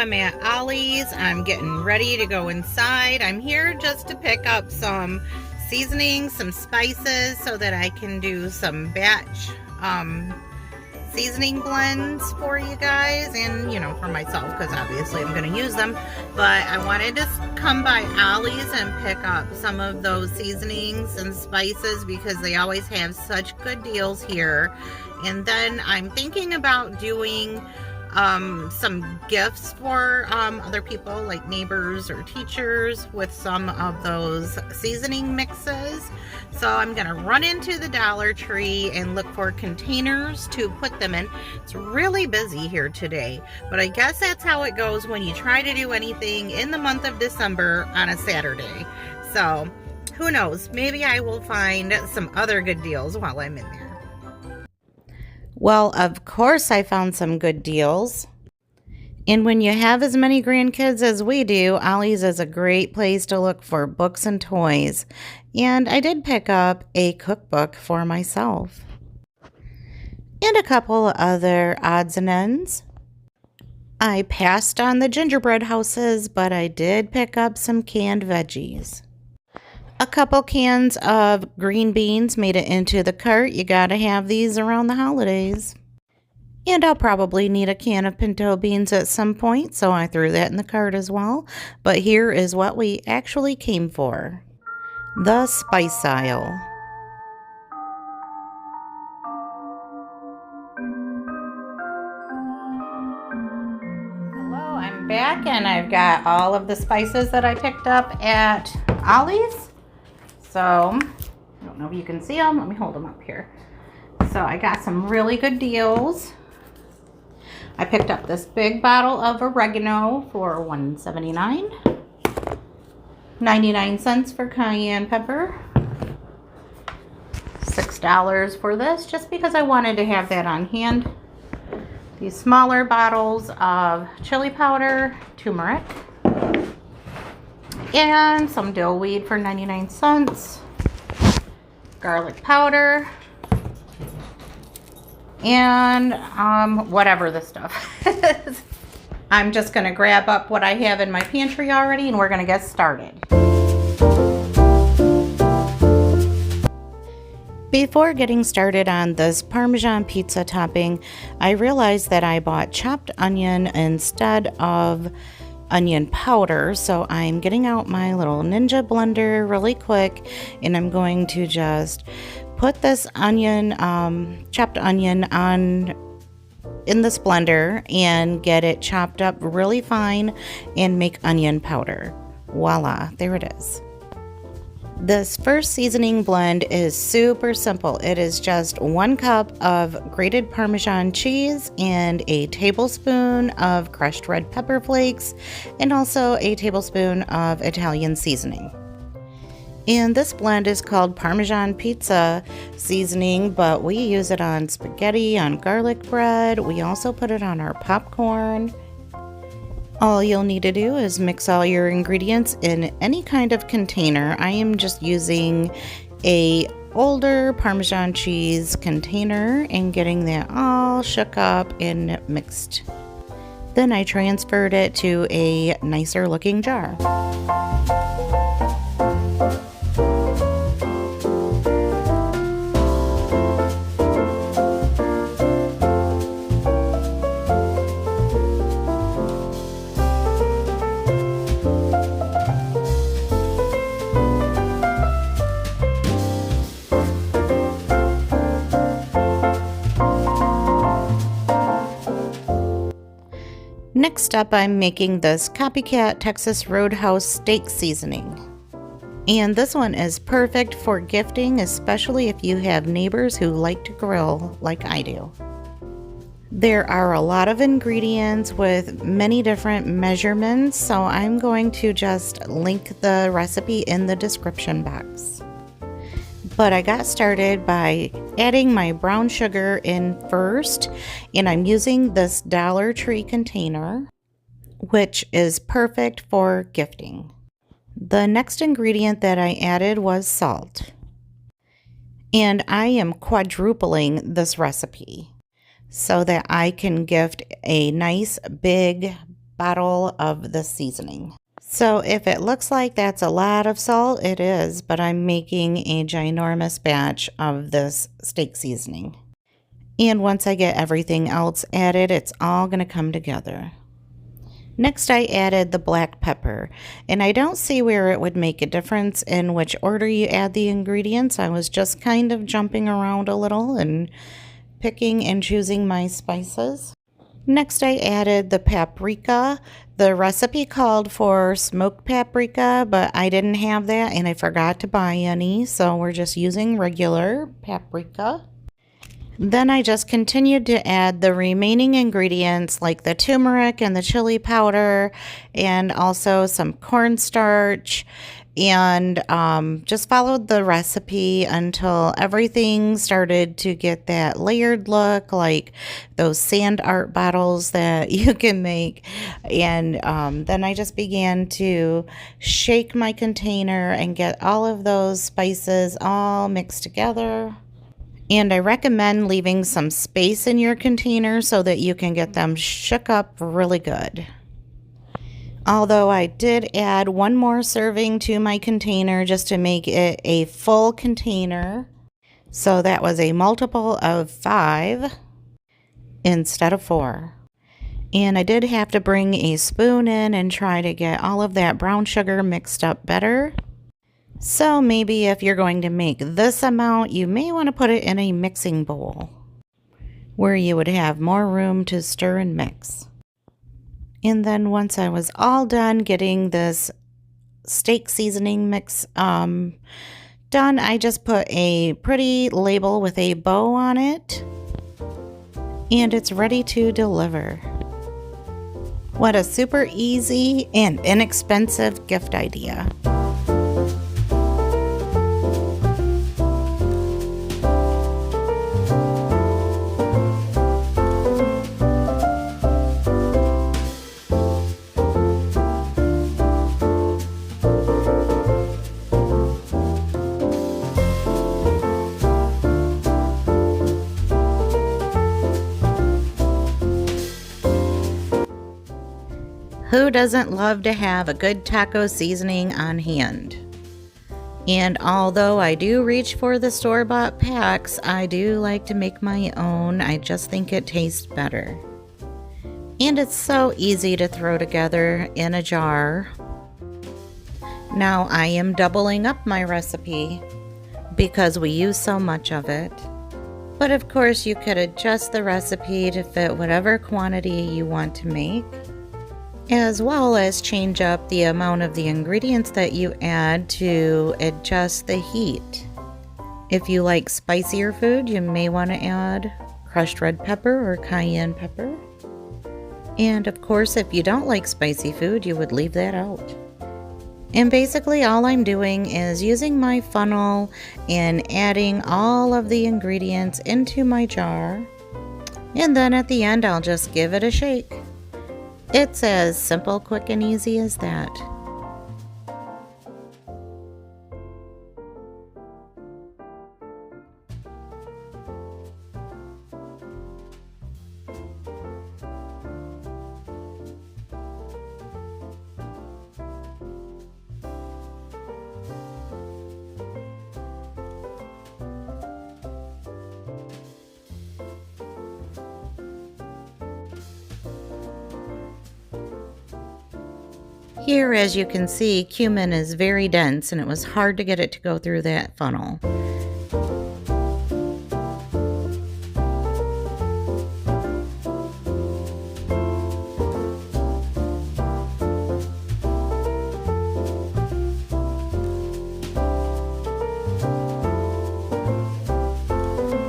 I'm at Ollie's. I'm getting ready to go inside. I'm here just to pick up some seasonings, some spices, so that I can do some batch seasoning blends for you guys and, you know, for myself, because obviously I'm going to use them. But I wanted to come by Ollie's and pick up some of those seasonings and spices because they always have such good deals here. And then I'm thinking about doing some gifts for other people, like neighbors or teachers, with some of those seasoning mixes. So I'm gonna run into the Dollar Tree and look for containers to put them in. It's really busy here today, but I guess that's how it goes when you try to do anything in the month of December on a Saturday. So who knows, maybe I will find some other good deals while I'm in there. Well, of course I found some good deals. And when you have as many grandkids as we do, Ollie's is a great place to look for books and toys. And I did pick up a cookbook for myself. And a couple of other odds and ends. I passed on the gingerbread houses, but I did pick up some canned veggies. A couple cans of green beans made it into the cart. You gotta have these around the holidays. And I'll probably need a can of pinto beans at some point, so I threw that in the cart as well. But here is what we actually came for. The spice aisle. Hello, I'm back and I've got all of the spices that I picked up at Ollie's. So, I don't know if you can see them. Let me hold them up here. So, I got some really good deals. I picked up this big bottle of oregano for $1.79. 99 cents for cayenne pepper. $6 for this, just because I wanted to have that on hand. These smaller bottles of chili powder, turmeric. And some dill weed for 99 cents. Garlic powder. And whatever this stuff is. I'm just going to grab up what I have in my pantry already and we're going to get started. Before getting started on this Parmesan pizza topping, I realized that I bought chopped onion instead of onion powder, so I'm getting out my little Ninja blender really quick and I'm going to just put this onion, chopped onion in this blender and get it chopped up really fine and make onion powder. Voila, there it is. This first seasoning blend is super simple. It is just 1 cup of grated Parmesan cheese and a tablespoon of crushed red pepper flakes and also a tablespoon of Italian seasoning. And this blend is called Parmesan pizza seasoning, but we use it on spaghetti, on garlic bread. We also put it on our popcorn. All you'll need to do is mix all your ingredients in any kind of container. I am just using a older Parmesan cheese container and getting that all shook up and mixed. Then I transferred it to a nicer looking jar. Next up, I'm making this Copycat Texas Roadhouse steak seasoning. And this one is perfect for gifting, especially if you have neighbors who like to grill like I do. There are a lot of ingredients with many different measurements, so I'm going to just link the recipe in the description box. But I got started by adding my brown sugar in first, and I'm using this Dollar Tree container, which is perfect for gifting. The next ingredient that I added was salt. And I am quadrupling this recipe so that I can gift a nice big bottle of the seasoning. So if it looks like that's a lot of salt, it is, but I'm making a ginormous batch of this steak seasoning. And once I get everything else added, it's all going to come together. Next, I added the black pepper, and I don't see where it would make a difference in which order you add the ingredients. I was just kind of jumping around a little and picking and choosing my spices. Next, I added the paprika. The recipe called for smoked paprika, but I didn't have that and I forgot to buy any, so we're just using regular paprika. Then I just continued to add the remaining ingredients like the turmeric and the chili powder and also some cornstarch, and just followed the recipe until everything started to get that layered look like those sand art bottles that you can make. And then I just began to shake my container and get all of those spices all mixed together. And I recommend leaving some space in your container so that you can get them shook up really good. Although I did add one more serving to my container just to make it a full container. So that was a multiple of 5 instead of 4. And I did have to bring a spoon in and try to get all of that brown sugar mixed up better. So maybe if you're going to make this amount, you may want to put it in a mixing bowl where you would have more room to stir and mix. And then once I was all done getting this steak seasoning mix done, I just put a pretty label with a bow on it. And it's ready to deliver. What a super easy and inexpensive gift idea. Who doesn't love to have a good taco seasoning on hand? And although I do reach for the store-bought packs, I do like to make my own. I just think it tastes better. And it's so easy to throw together in a jar. Now I am doubling up my recipe because we use so much of it. But of course you could adjust the recipe to fit whatever quantity you want to make, as well as change up the amount of the ingredients that you add to adjust the heat. If you like spicier food, you may want to add crushed red pepper or cayenne pepper. And of course, if you don't like spicy food, you would leave that out. And basically all I'm doing is using my funnel and adding all of the ingredients into my jar. And then at the end, I'll just give it a shake. It's as simple, quick, and easy as that. Here, as you can see, cumin is very dense and it was hard to get it to go through that funnel.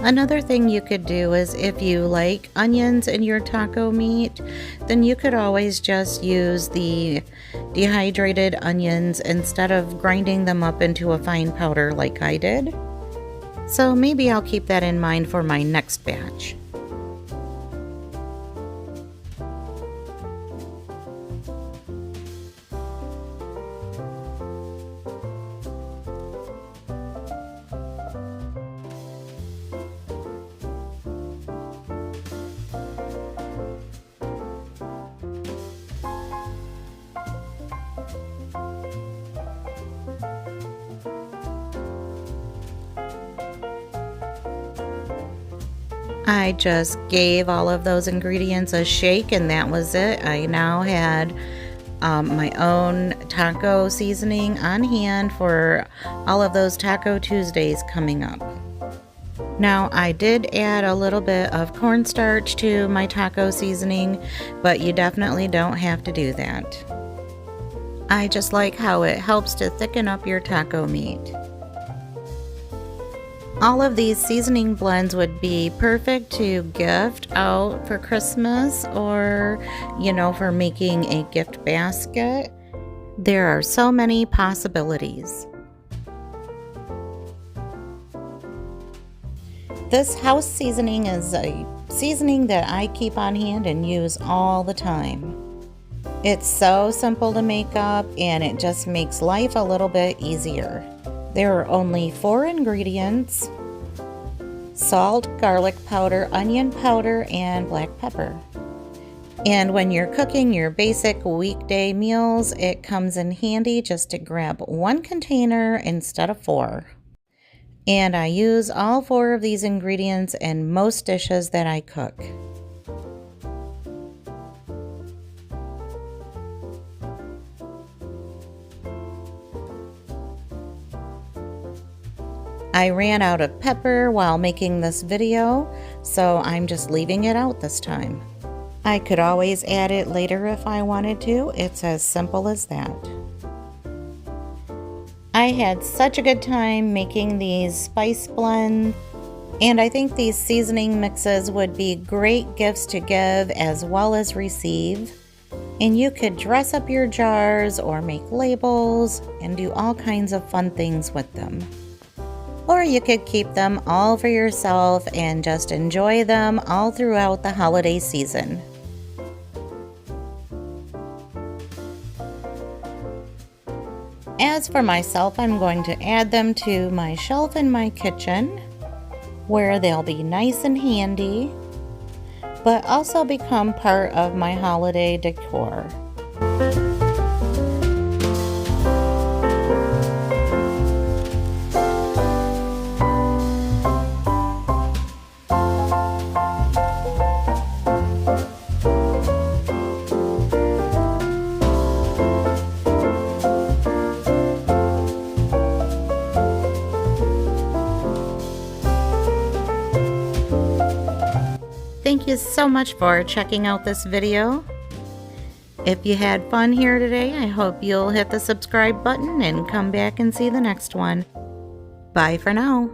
Another thing you could do is if you like onions in your taco meat, then you could always just use the dehydrated onions instead of grinding them up into a fine powder like I did. So maybe I'll keep that in mind for my next batch. I just gave all of those ingredients a shake and that was it. I now had my own taco seasoning on hand for all of those Taco Tuesdays coming up. Now, I did add a little bit of cornstarch to my taco seasoning, but you definitely don't have to do that. I just like how it helps to thicken up your taco meat. All of these seasoning blends would be perfect to gift out for Christmas or, for making a gift basket. There are so many possibilities. This house seasoning is a seasoning that I keep on hand and use all the time. It's so simple to make up and it just makes life a little bit easier. There are only 4 ingredients: salt, garlic powder, onion powder, and black pepper. And when you're cooking your basic weekday meals, it comes in handy just to grab 1 container instead of 4. And I use all 4 of these ingredients in most dishes that I cook. I ran out of pepper while making this video, so I'm just leaving it out this time. I could always add it later if I wanted to. It's as simple as that. I had such a good time making these spice blends, and I think these seasoning mixes would be great gifts to give as well as receive. And you could dress up your jars or make labels and do all kinds of fun things with them. Or you could keep them all for yourself and just enjoy them all throughout the holiday season. As for myself, I'm going to add them to my shelf in my kitchen, where they'll be nice and handy, but also become part of my holiday decor. Thank you so much for checking out this video. If you had fun here today, I hope you'll hit the subscribe button and come back and see the next one. Bye for now.